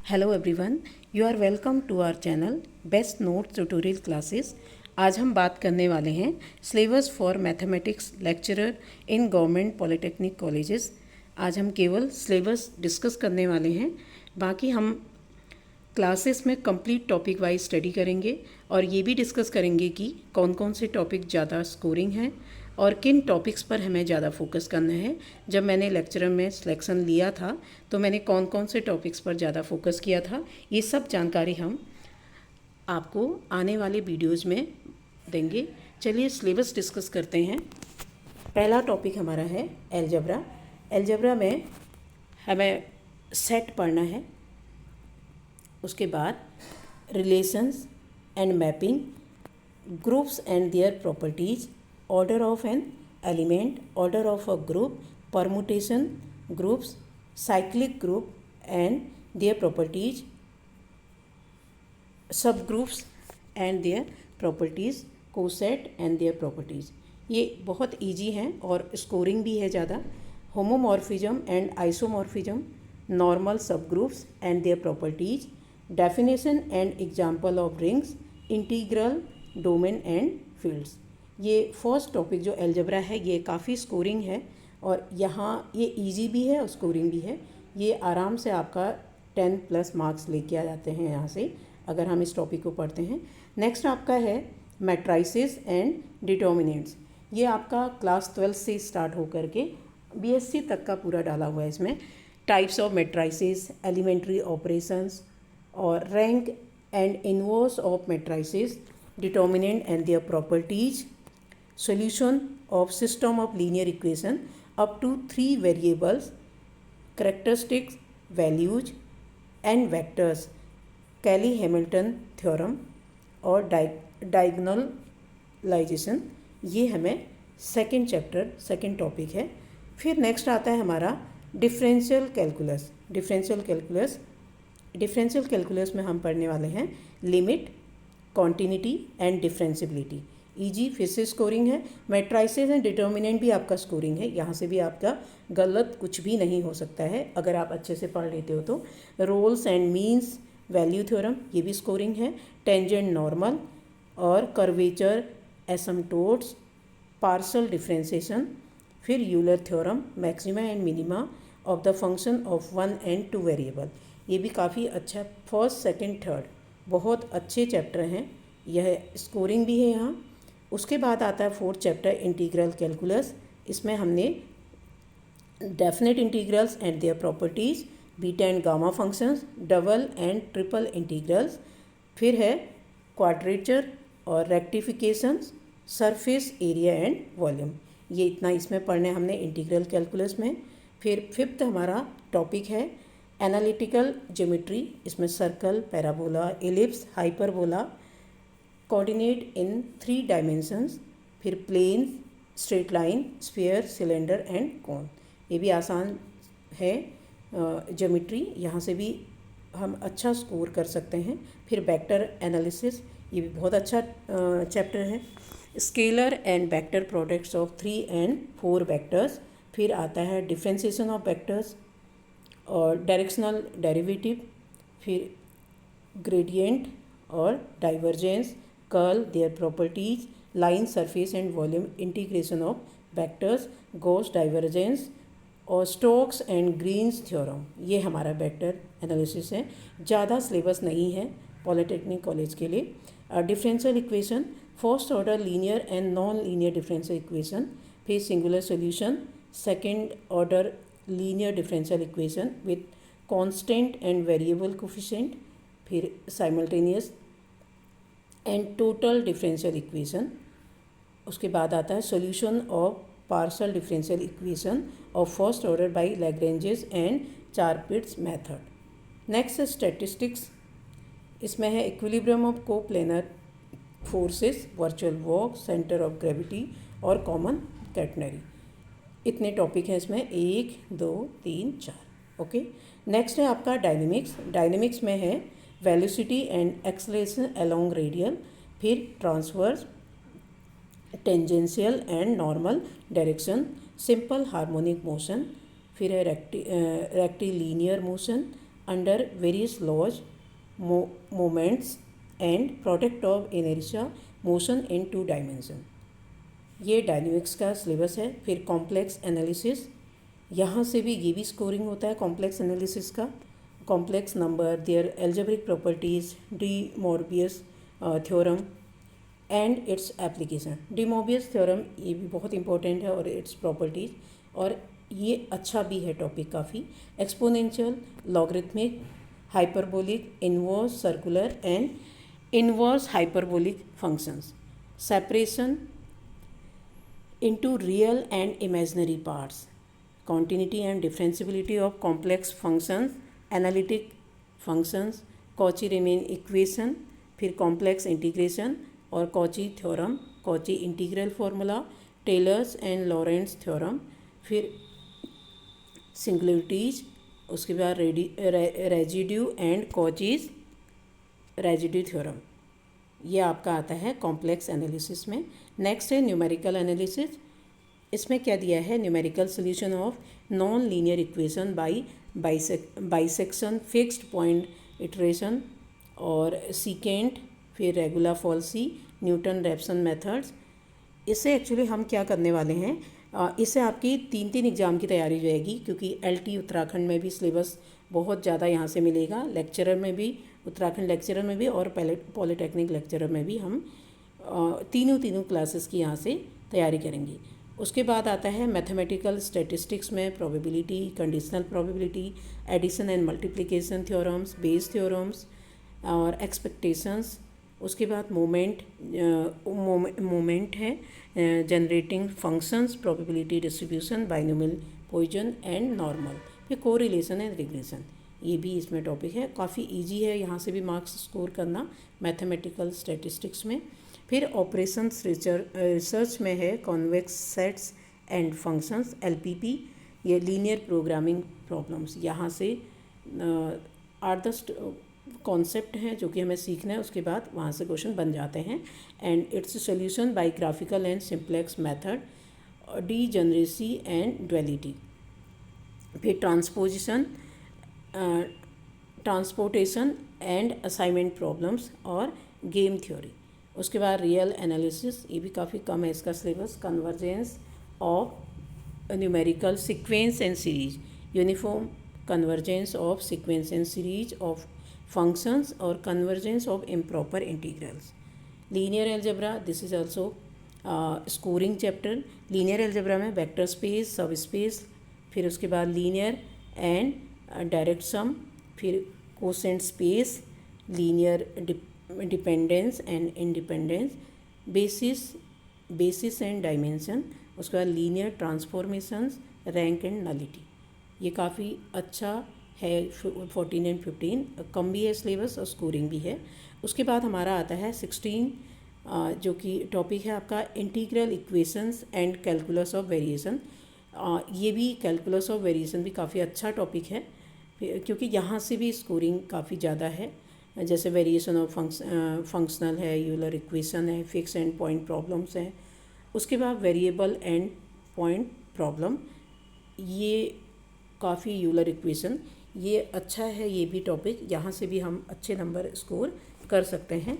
Hello everyone, you are welcome to our channel best notes tutorial classes. आज हम बात करने वाले हैं syllabus for mathematics lecturer in government polytechnic colleges. आज हम केवल सिलेबस डिस्कस करने वाले हैं, बाकी हम क्लासेस में कंप्लीट टॉपिक वाइज स्टडी करेंगे और ये भी डिस्कस करेंगे कि कौन कौन से टॉपिक ज़्यादा स्कोरिंग हैं और किन टॉपिक्स पर हमें ज़्यादा फोकस करना है। जब मैंने लेक्चरर में सिलेक्शन लिया था तो मैंने कौन कौन से टॉपिक्स पर ज़्यादा फोकस किया था, ये सब जानकारी हम आपको आने वाले वीडियोज़ में देंगे। चलिए सिलेबस डिस्कस करते हैं। पहला टॉपिक हमारा है अलजेब्रा। अलजेब्रा में हमें सेट पढ़ना है, उसके बाद relations and mapping, groups and their properties, order of an element, order of a group, permutation groups, cyclic group and their properties, sub groups and their properties, coset and their properties. ये बहुत easy हैं और scoring भी है ज़्यादा। Homomorphism and isomorphism, normal sub groups and their properties, definition and example of rings, integral, domain and fields. ये first topic जो algebra है ये काफ़ी स्कोरिंग है और यहाँ ये इजी भी है और स्कोरिंग भी है। ये आराम से आपका 10+ मार्क्स लेके आ जाते हैं यहाँ से अगर हम इस टॉपिक को पढ़ते हैं। नेक्स्ट आपका है मैट्राइसेस एंड डिटर्मिनेंट्स। ये आपका क्लास 12 से स्टार्ट होकर के बीएससी तक का पूरा डाला हुआ है इसमें। Types of matrices, elementary operations और rank and inverse of matrices, determinant and their properties, solution of system of linear equation up to 3 variables, characteristics, values and vectors, Cayley-Hamilton theorem और डायगोनलाइजेशन। ये हमें सेकेंड चैप्टर सेकेंड टॉपिक है। फिर next आता है हमारा differential calculus. Differential calculus में हम पढ़ने वाले हैं लिमिट, कॉन्टिन्यूटी एंड डिफरेंशिबिलिटी। ईजी फिर से स्कोरिंग है। मैट्राइसेस एंड डिटर्मिनेंट भी आपका स्कोरिंग है, यहाँ से भी आपका गलत कुछ भी नहीं हो सकता है अगर आप अच्छे से पढ़ लेते हो तो। Rolle's and means value theorem, ये भी स्कोरिंग है। टेंजेंट नॉर्मल और कर्वेचर, एसिम्प्टोट्स, पार्शियल डिफरेंशिएशन। फिर Euler theorem, maxima and minima of the function of 1 and 2 variable. ये भी काफ़ी अच्छा, फर्स्ट सेकेंड थर्ड बहुत अच्छे चैप्टर हैं, यह स्कोरिंग भी है यहाँ। उसके बाद आता है फोर्थ चैप्टर इंटीग्रल कैलकुलस। इसमें हमने definite integrals and their properties, beta and gamma functions, double and triple integrals. फिर है क्वाड्रेचर और rectifications, surface area and volume. ये इतना इसमें पढ़ने हमने इंटीग्रल कैलकुलस में। फिर फिफ्थ हमारा टॉपिक है एनालिटिकल ज्योमेट्री। इसमें circle, parabola, ellipse, hyperbola, coordinate in 3 dimensions, फिर plane, straight line, sphere, cylinder and cone. ये भी आसान है ज्योमेट्री, यहाँ से भी हम अच्छा स्कोर कर सकते हैं। फिर वेक्टर एनालिसिस, ये भी बहुत अच्छा चैप्टर है। Scalar and vector products of 3 and 4 vectors. फिर आता है डिफ्रेंसिएशन ऑफ वेक्टर्स और डायरेक्शनल डेरिवेटिव, फिर ग्रेडियंट और divergence, curl, their properties, line, surface and volume, integration of vectors, Gauss divergence और स्टोक्स एंड ग्रीन्स थ्योरम। ये हमारा वेक्टर एनालिसिस है। ज़्यादा सिलेबस नहीं है पॉलिटेक्निक कॉलेज के लिए। Differential equation, first order linear and non linear differential equation, फिर singular solution, second order linear differential equation with constant and variable coefficient, फिर simultaneous and total differential equation. उसके बाद आता है solution of partial differential equation of first order by Lagrange's and Charpit's method. Next statistics. इसमें है equilibrium of coplanar forces, virtual work, centre of gravity और common catenary. इतने topic हैं इसमें, 1 2 3 4। ओके। नेक्स्ट है आपका डायनेमिक्स। डायनेमिक्स में है velocity and acceleration along radial, फिर transverse, tangential and normal direction, simple harmonic motion, फिर है rectilinear motion, under various laws, moments and product of inertia motion in 2 dimension। ये डायनेमिक्स का syllabus है। फिर कॉम्प्लेक्स एनालिसिस, यहाँ से भी ये भी स्कोरिंग होता है कॉम्प्लेक्स एनालिसिस का। Complex number, their algebraic properties, de Moivre's theorem and its application. De Moivre's theorem ये भी बहुत इंपॉर्टेंट है और इट्स प्रॉपर्टीज़, और ये अच्छा भी है टॉपिक काफ़ी। Exponential, logarithmic, hyperbolic, inverse, circular and inverse hyperbolic functions. Separation into real and imaginary parts, continuity and differentiability of complex functions, analytic functions, Cauchy-Riemann equation, फिर complex integration और Cauchy theorem, Cauchy integral formula, Taylor's and Lorentz theorem, फिर singularities, उसके बाद residue and Cauchy's residue theorem। ये आपका आता है complex analysis में। नेक्स्ट है न्यूमेरिकल एनालिसिस। इसमें क्या दिया है? Numerical solution of non linear equation by bisection, fixed point iteration और सीकेंट, फिर regular falsies, Newton Raphson methods. इससे एक्चुअली हम क्या करने वाले हैं, इससे आपकी 3 एग्ज़ाम की तैयारी हो जाएगी, क्योंकि LT उत्तराखंड में भी सिलेबस बहुत ज़्यादा यहाँ से मिलेगा। लेक्चरर में भी, उत्तराखंड लेक्चरर में भी और पॉलिटेक्निक लेक्चरर में भी हम तीनों क्लासेस की यहाँ से तैयारी करेंगे। उसके बाद आता है मैथमेटिकल स्टैटिस्टिक्स में probability, conditional probability, addition and multiplication theorems, Bayes theorems और एक्सपेक्टेशंस। उसके बाद मोमेंट है, generating functions, probability distribution, binomial Poisson and normal, फिर कोरिलेशन एंड रिग्रेशन। ये भी इसमें टॉपिक है, काफ़ी इजी है, यहाँ से भी मार्क्स स्कोर करना मैथमेटिकल स्टैटिस्टिक्स में। फिर ऑपरेशंस रिसर्च में है convex sets and functions, LPP, ये लीनियर प्रोग्रामिंग प्रॉब्लम्स। यहाँ से 8-10 कॉन्सेप्ट हैं जो कि हमें सीखना है, उसके बाद वहाँ से क्वेश्चन बन जाते हैं। And its solution bye graphical and simplex method, degeneracy and duality. फिर ट्रांसपोर्टेशन एंड असाइनमेंट प्रॉब्लम्स और गेम थ्योरी। उसके बाद रियल एनालिसिस, ये भी काफ़ी कम है इसका syllabus. Convergence of numerical sequence and series, uniform convergence of sequence and series of functions और convergence of improper integrals. Linear algebra, this is also scoring chapter. Linear algebra में वेक्टर स्पेस, सब स्पेस, फिर उसके बाद linear and direct sum, फिर quotient space, linear dependence and independence, basis and dimension. उसके बाद linear transformations, rank and nullity. ये काफ़ी अच्छा है। 14 एंड 15 कम भी है सिलेबस और स्कोरिंग भी है। उसके बाद हमारा आता है 16 जो कि टॉपिक है आपका integral equations and calculus of variation. ये भी कैलकुलस ऑफ वेरिएशन भी काफ़ी अच्छा टॉपिक है, क्योंकि यहाँ से भी स्कोरिंग काफ़ी ज़्यादा है। जैसे वेरिएशन ऑफ फंक्शनल है, यूलर इक्वेशन है, फिक्स एंड पॉइंट प्रॉब्लम्स हैं। उसके बाद वेरिएबल एंड पॉइंट प्रॉब्लम, ये काफ़ी यूलर इक्वेशन, ये अच्छा है। ये भी टॉपिक यहाँ से भी हम अच्छे नंबर स्कोर कर सकते हैं।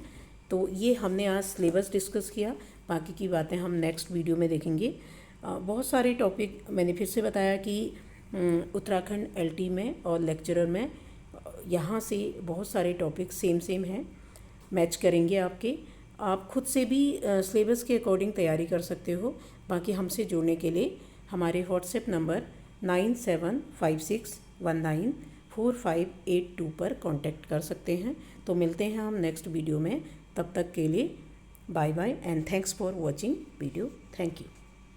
तो ये हमने आज सिलेबस डिस्कस किया, बाकी की बातें हम नेक्स्ट वीडियो में देखेंगे। बहुत सारे टॉपिक मैंने फिर से बताया कि उत्तराखंड LT में और लेक्चरर में यहाँ से बहुत सारे टॉपिक सेम हैं, मैच करेंगे आपके। आप खुद से भी सिलेबस के अकॉर्डिंग तैयारी कर सकते हो। बाकी हमसे जुड़ने के लिए हमारे व्हाट्सएप नंबर 9756194582 पर कांटेक्ट कर सकते हैं। तो मिलते हैं हम नेक्स्ट वीडियो में, तब तक के लिए bye bye and thanks for watching video. Thank you.